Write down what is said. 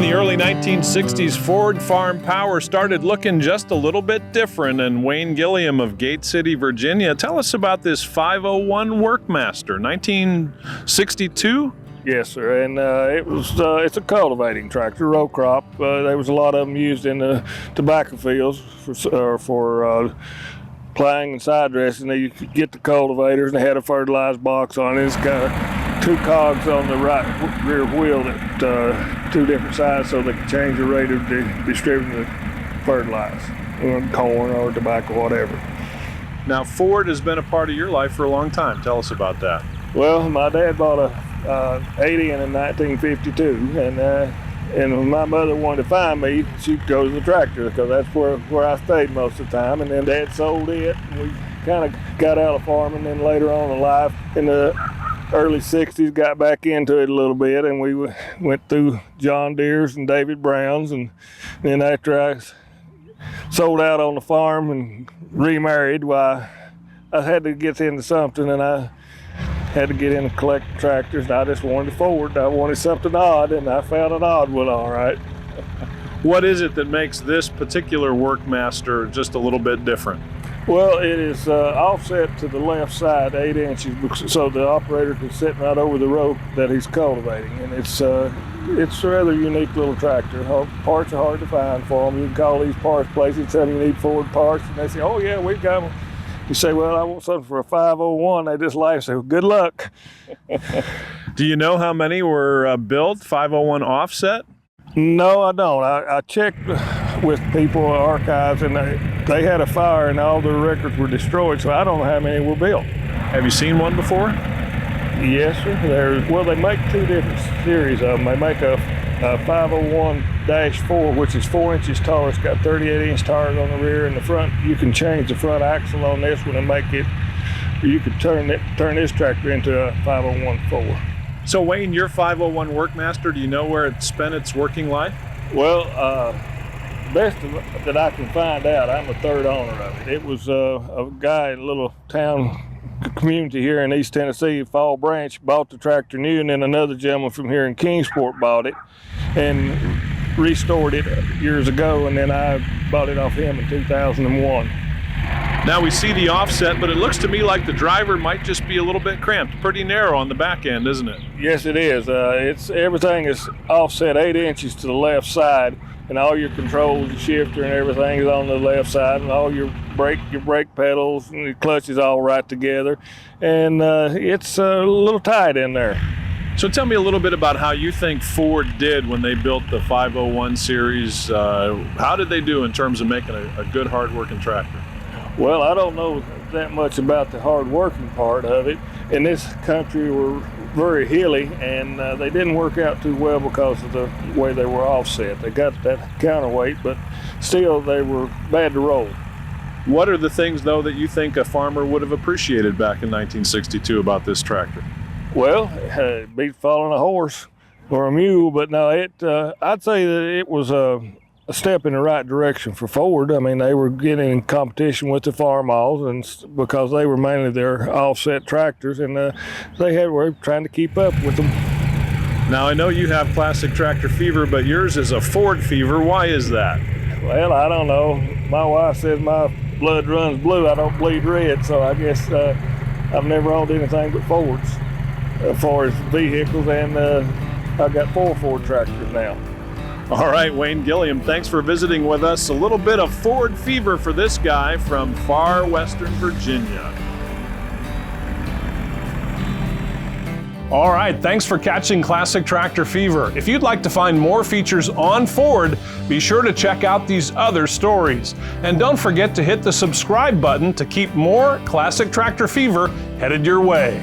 the early 1960s, Ford Farm Power started looking just a little bit different. And Wayne Gilliam of Gate City, Virginia, tell us about this 501 Workmaster, 1962? Yes, sir, and it's a cultivating tractor, row crop. There was a lot of them used in the tobacco fields for ploughing and side dressing. You could get the cultivators, and they had a fertilized box on it. It's got two cogs on the right rear wheel that two different sides, so they can change the rate of distributing the fertilizer, corn or tobacco, whatever. Now, Ford has been a part of your life for a long time. Tell us about that. Well, my dad bought a 80 in 1952, and when my mother wanted to find me, she'd go to the tractor because that's where I stayed most of the time. And then Dad sold it, and we kind of got out of farming. Then later on in life, in the early 60s, got back into it a little bit, and we went through John Deere's and David Brown's, and then after I sold out on the farm and remarried, I had to get into something, and I had to get into collecting tractors, and I just wanted a Ford. I wanted something odd, and I found an odd one, all right. What is it that makes this particular Workmaster just a little bit different? Well, it is offset to the left side 8 inches, so the operator can sit right over the row that he's cultivating, and it's a rather unique little tractor. Parts are hard to find for them. You can call these parts places, tell them you need Ford parts, and they say, oh yeah, we've got them. You say, well, I want something for a 501. They just laugh and say, well, good luck. Do you know how many were built 501 offset? No, I don't. I checked with people at archives, and they had a fire and all their records were destroyed, so I don't know how many were built. Have you seen one before? Yes, sir. Well, they make two different series of them. They make a 501-4, which is 4 inches tall. It's got 38-inch tires on the rear and the front. You can change the front axle on this one and make it. You could turn this tractor into a 501-4. So Wayne, your 501 Workmaster, do you know where it spent its working life? Well, best that I can find out, I'm the third owner of it. It was a guy in a little town community here in East Tennessee, Fall Branch, bought the tractor new, and then another gentleman from here in Kingsport bought it and restored it years ago, and then I bought it off him in 2001. Now we see the offset, but it looks to me like the driver might just be a little bit cramped. Pretty narrow on the back end, isn't it? Yes, it is. Everything is offset 8 inches to the left side, and all your controls, your shifter and everything is on the left side, and all your brake pedals and your clutch is all right together, and it's a little tight in there. So tell me a little bit about how you think Ford did when they built the 501 series. How did they do in terms of making a good, hard-working tractor? Well, I don't know that much about the hard-working part of it. In this country, we're very hilly, and they didn't work out too well because of the way they were offset. They got that counterweight, but still they were bad to roll. What are the things, though, that you think a farmer would have appreciated back in 1962 about this tractor? Well, it beat following a horse or a mule, but no, I'd say that it was a step in the right direction for Ford. I mean, they were getting in competition with the farmals, and because they were mainly their offset tractors, and were trying to keep up with them. Now, I know you have classic tractor fever, but yours is a Ford fever. Why is that? Well, I don't know. My wife says my blood runs blue. I don't bleed red, so I guess I've never owned anything but Fords as far as vehicles, and I've got 4 Ford tractors now. All right, Wayne Gilliam, thanks for visiting with us. A little bit of Ford fever for this guy from far western Virginia. All right, thanks for catching Classic Tractor Fever. If you'd like to find more features on Ford, be sure to check out these other stories. And don't forget to hit the subscribe button to keep more Classic Tractor Fever headed your way.